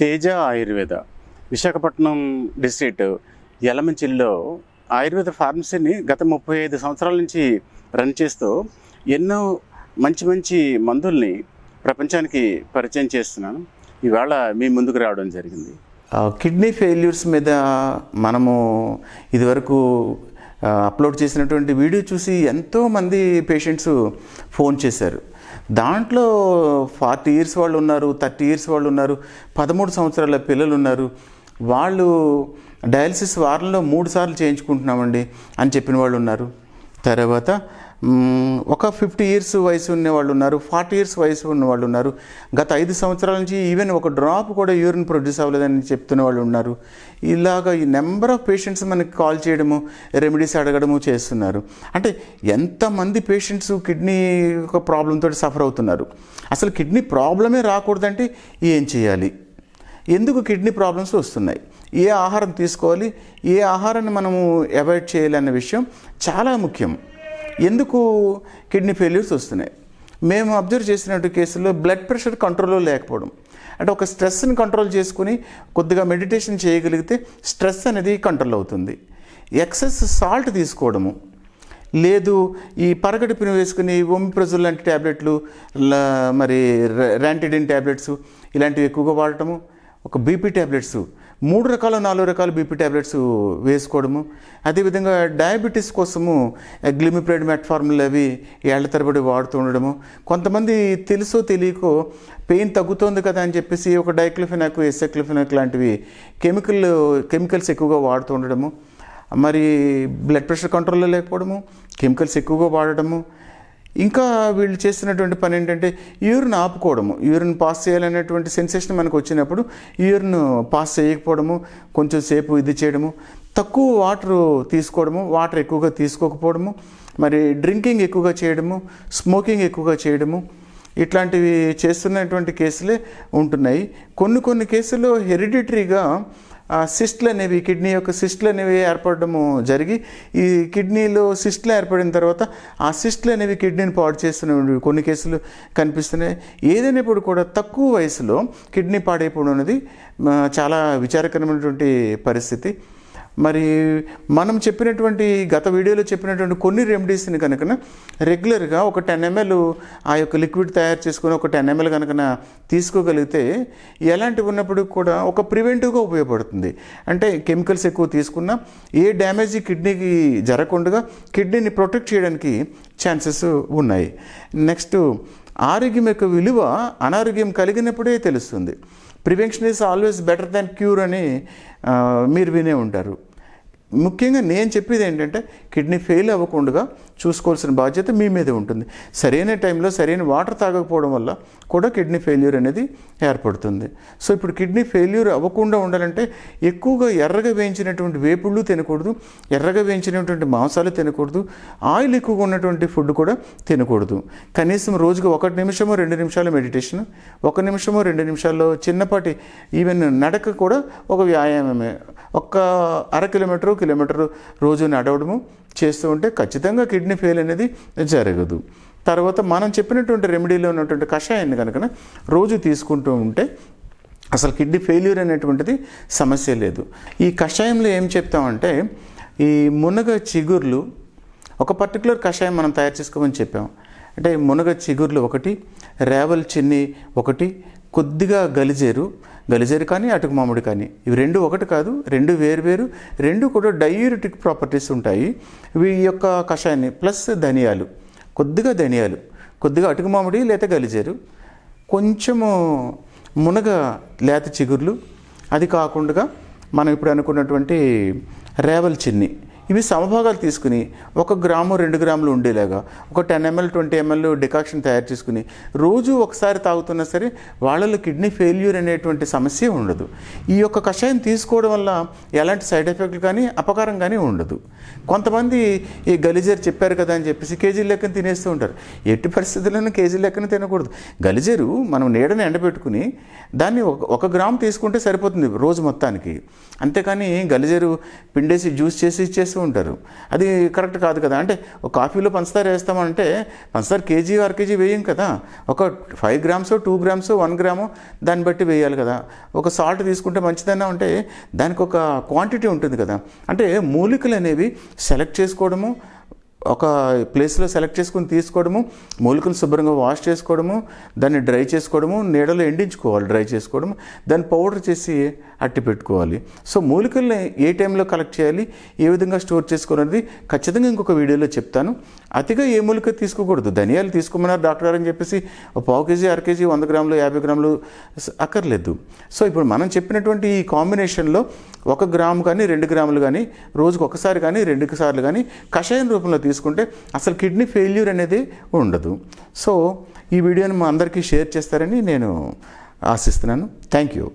Teja Ayurveda Visakhapatnam district యలమంచిలిలో Ayurveda ఫార్మసీని గత 35 సంవత్సరాల నుంచి రన్ చేస్తూ ఎన్నో మంచి మంచి మందుల్ని ప్రపంచానికి పరిచయం చేస్తున్నాను. ఇవాళ మీ ముందుకు రావడం జరిగింది. కిడ్నీ ఫెయిల్యూర్స్ మీద మనము ఇదివరకు అప్లోడ్ చేసినటువంటి వీడియో చూసి ఎంతోమంది పేషెంట్స్ ఫోన్ చేశారు. దాంట్లో 40 ఇయర్స్ వాళ్ళు ఉన్నారు, 30 ఇయర్స్ వాళ్ళు ఉన్నారు, 13 సంవత్సరాల పిల్లలు ఉన్నారు. వాళ్ళు డయాలసిస్ వారంలో 3 సార్లు చేయించుకుంటున్నామండి అని చెప్పిన వాళ్ళు ఉన్నారు. తర్వాత ఒక 50 ఇయర్స్ వయసు ఉన్న వాళ్ళు ఉన్నారు, 40 ఇయర్స్ వయసు ఉన్న వాళ్ళు ఉన్నారు. గత 5 సంవత్సరాల నుంచి ఈవెన్ ఒక డ్రాప్ కూడా యూరిన్ ప్రొడ్యూస్ అవ్వలేదని చెప్తున్న వాళ్ళు ఉన్నారు. ఇలాగ ఈ నెంబర్ ఆఫ్ పేషెంట్స్ మనకి కాల్ చేయడము, రెమెడీస్ అడగడము చేస్తున్నారు. అంటే ఎంతమంది పేషెంట్స్ కిడ్నీ ఒక ప్రాబ్లంతో సఫర్ అవుతున్నారు. అసలు కిడ్నీ ప్రాబ్లమే రాకూడదంటే ఏం చేయాలి, ఎందుకు కిడ్నీ ప్రాబ్లమ్స్ వస్తున్నాయి, ఏ ఆహారం తీసుకోవాలి, ఏ ఆహారాన్ని మనము అవాయిడ్ చేయాలి అన్న విషయం చాలా ముఖ్యం. ఎందుకు కిడ్నీ ఫెయిల్యూర్స్ వస్తున్నాయి? మేము అబ్జర్వ్ చేసినట్టు కేసుల్లో బ్లడ్ ప్రెషర్ కంట్రోల్లో లేకపోవడం, అంటే ఒక స్ట్రెస్ని కంట్రోల్ చేసుకుని కొద్దిగా మెడిటేషన్ చేయగలిగితే స్ట్రెస్ అనేది కంట్రోల్ అవుతుంది. ఎక్సెస్ సాల్ట్ తీసుకోవడము, లేదు ఈ పరగడుపుని వేసుకుని ఒమిప్రజోల్ లాంటి ట్యాబ్లెట్లు, మరి ర్యాంటిడిన్ ట్యాబ్లెట్స్ ఇలాంటివి ఎక్కువగా వాడటము, ఒక బీపీ ట్యాబ్లెట్స్ 3 రకాల 4 రకాల బీపీ ట్యాబ్లెట్స్ వేసుకోవడము, అదేవిధంగా డయాబెటీస్ కోసము గ్లిమిప్రైడ్ మెట్ఫార్మిల్ అవి ఏళ్ల తరబడి వాడుతూ ఉండడము. కొంతమంది తెలుసో తెలియకో పెయిన్ తగ్గుతోంది కదా అని చెప్పేసి ఒక డైక్లోఫెనాక్, ఎసెక్లోఫెనాక్ లాంటివి కెమికల్స్ ఎక్కువగా వాడుతూ ఉండడము. మరి బ్లడ్ ప్రెషర్ కంట్రోల్లో లేకపోవడము, కెమికల్స్ ఎక్కువగా వాడడము. ఇంకా వీళ్ళు చేస్తున్నటువంటి పని ఏంటంటే యూరిన్ ఆపుకోవడము. యూరిన్ పాస్ చేయాలనేటువంటి సెన్సేషన్ మనకు వచ్చినప్పుడు యూరిన్ పాస్ చేయకపోవడము, కొంచెం సేపు ఇది చేయడము, తక్కువ వాటర్ తీసుకోవడము, వాటర్ ఎక్కువగా తీసుకోకపోవడము, మరి డ్రింకింగ్ ఎక్కువగా చేయడము, స్మోకింగ్ ఎక్కువగా చేయడము, ఇట్లాంటివి చేస్తున్నటువంటి కేసులే ఉంటున్నాయి. కొన్ని కేసుల్లో హెరిడిటరీగా సిస్ట్లు అనేవి, కిడ్నీ యొక్క సిస్ట్లు అనేవి ఏర్పడము జరిగి ఈ కిడ్నీలో సిస్ట్లు ఏర్పడిన తర్వాత ఆ సిస్ట్లు అనేవి కిడ్నీని పాడు చేస్తున్న కొన్ని కేసులు కనిపిస్తున్నాయి. ఏదైనప్పుడు కూడా తక్కువ వయసులో కిడ్నీ పాడైపోవడం అనేది చాలా విచారకరమైనటువంటి పరిస్థితి. మరి మనం చెప్పినటువంటి గత వీడియోలో చెప్పినటువంటి కొన్ని రెమెడీస్ని కనుక రెగ్యులర్గా ఒక 10 ml ఆ యొక్క లిక్విడ్ తయారు చేసుకుని ఒక 10 ml కనుక తీసుకోగలిగితే ఎలాంటివి ఉన్నప్పుడు కూడా ఒక ప్రివెంటివ్గా ఉపయోగపడుతుంది. అంటే కెమికల్స్ ఎక్కువ తీసుకున్నా ఏ డ్యామేజ్ కిడ్నీకి జరగకుండా కిడ్నీని ప్రొటెక్ట్ చేయడానికి ఛాన్సెస్ ఉన్నాయి. నెక్స్ట్, ఆరోగ్యం యొక్క విలువ అనారోగ్యం కలిగినప్పుడే తెలుస్తుంది. Prevention is always better than cure అని మీరు వినే ఉంటారు. ముఖ్యంగా నేను చెప్పేది ఏంటంటే కిడ్నీ ఫెయిల్ అవ్వకుండా చూసుకోవాల్సిన బాధ్యత మీ మీదే ఉంటుంది. సరైన టైంలో సరైన వాటర్ తాగకపోవడం వల్ల కూడా కిడ్నీ ఫెయిల్యూర్ అనేది ఏర్పడుతుంది. సో ఇప్పుడు కిడ్నీ ఫెయిల్యూర్ అవ్వకుండా ఉండాలంటే ఎక్కువగా ఎర్రగా వేయించినటువంటి వేపుళ్ళు తినకూడదు, ఎర్రగా వేయించినటువంటి మాంసాలు తినకూడదు, ఆయిల్ ఎక్కువగా ఉన్నటువంటి ఫుడ్ కూడా తినకూడదు. కనీసం రోజుకు 1 నిమిషమో 2 నిమిషాల మెడిటేషన్, 1 నిమిషమో 2 నిమిషాల్లో చిన్నపాటి ఈవెన్ నడక కూడా ఒక వ్యాయామమే. 1/2 కిలోమీటర్ రోజు నడవడము చేస్తూ ఉంటే ఖచ్చితంగా కిడ్నీ ఫెయిల్ అనేది జరగదు. తర్వాత మనం చెప్పినటువంటి రెమెడీలో ఉన్నటువంటి కషాయాన్ని కనుక రోజు తీసుకుంటూ ఉంటే అసలు కిడ్నీ ఫెయిల్యూర్ అనేటువంటిది సమస్య లేదు. ఈ కషాయంలో ఏం చెప్తామంటే ఈ మునగ చిగుర్లు ఒక పర్టికులర్ కషాయం మనం తయారు చేసుకోమని చెప్పాం. అంటే మునగ చిగుర్లు 1, రేవల్ చిన్ని 1, కొద్దిగా గలిజేరు కానీ అటుకు మామిడి కానీ, ఇవి 2 ఒకటి కాదు, 2 వేరు, 2 కూడా డయూరిటిక్ ప్రాపర్టీస్ ఉంటాయి. ఈ యొక్క కషాయాన్ని ప్లస్ ధనియాలు, కొద్దిగా అటుకు మామిడి లేదా గలిజేరు, కొంచెము మునగ లేత చిగుర్లు, అది కాకుండా మనం ఇప్పుడు అనుకున్నటువంటి రేవల్ చిన్ని, ఇవి సమభాగాలు తీసుకుని 1 గ్రాము 2 గ్రాములు ఉండేలాగా ఒక 10 ml 20 ml డికాక్షన్ తయారు చేసుకుని రోజు ఒకసారి తాగుతున్నా సరే వాళ్ళలో కిడ్నీ ఫెయిల్యూర్ అనేటువంటి సమస్య ఉండదు. ఈ యొక్క కషాయం తీసుకోవడం వల్ల ఎలాంటి సైడ్ ఎఫెక్ట్లు కానీ అపకారం కానీ ఉండదు. కొంతమంది ఈ గలిజేరు చెప్పారు కదా అని చెప్పేసి కేజీ లెక్కన తినేస్తూ ఉంటారు. ఎట్టి పరిస్థితుల్లోనూ కేజీ లెక్కన తినకూడదు. గలిజేరు మనం నీడని ఎండబెట్టుకుని దాన్ని 1 గ్రాము తీసుకుంటే సరిపోతుంది రోజు మొత్తానికి. అంతేకాని గలిజేరు పిండేసి జ్యూస్ చేసి ఇచ్చేస్తూ ఉంటారు. అది కరెక్ట్ కాదు కదా. అంటే ఒక కాఫీలో పంచదార వేస్తామంటే పంచదార కేజీ అర కేజీ వేయం కదా, ఒక 5 గ్రామ్స్ 2 గ్రామ్స్ 1 గ్రాము దాన్ని బట్టి వేయాలి కదా. ఒక సాల్ట్ తీసుకుంటే మంచిదన్నా అంటే దానికి ఒక క్వాంటిటీ ఉంటుంది కదా. అంటే మూలికలు అనేవి సెలెక్ట్ చేసుకోవడము, ఒక ప్లేస్లో సెలెక్ట్ చేసుకుని తీసుకోవడము, మూలికలు శుభ్రంగా వాష్ చేసుకోవడము, దాన్ని డ్రై చేసుకోవడము, నీడలో ఎండించుకోవాలి, డ్రై చేసుకోవడము, దాన్ని పౌడర్ చేసి అట్టి పెట్టుకోవాలి. సో మూలికల్ని ఏ టైంలో కలెక్ట్ చేయాలి, ఏ విధంగా స్టోర్ చేసుకోవాలనేది ఖచ్చితంగా ఇంకొక వీడియోలో చెప్తాను. అతిగా ఏ మూలిక తీసుకోకూడదు. ధనియాలు తీసుకోమన్నారు డాక్టర్ అని చెప్పేసి ఒక 1/4 కేజీ 1/2 కేజీ 100 గ్రాములు 50 గ్రాములు అక్కర్లేదు. సో ఇప్పుడు మనం చెప్పినటువంటి ఈ కాంబినేషన్లో 1 గ్రాము కానీ 2 గ్రాములు కానీ రోజుకు ఒకసారి కానీ 2 సార్లు కానీ కషాయం రూపంలో తీసుకుంటే అసలు కిడ్నీ ఫెయిల్యూర్ అనేది ఉండదు. సో ఈ వీడియోని మా అందరికీ షేర్ చేస్తారని నేను ఆశిస్తున్నాను. Thank you.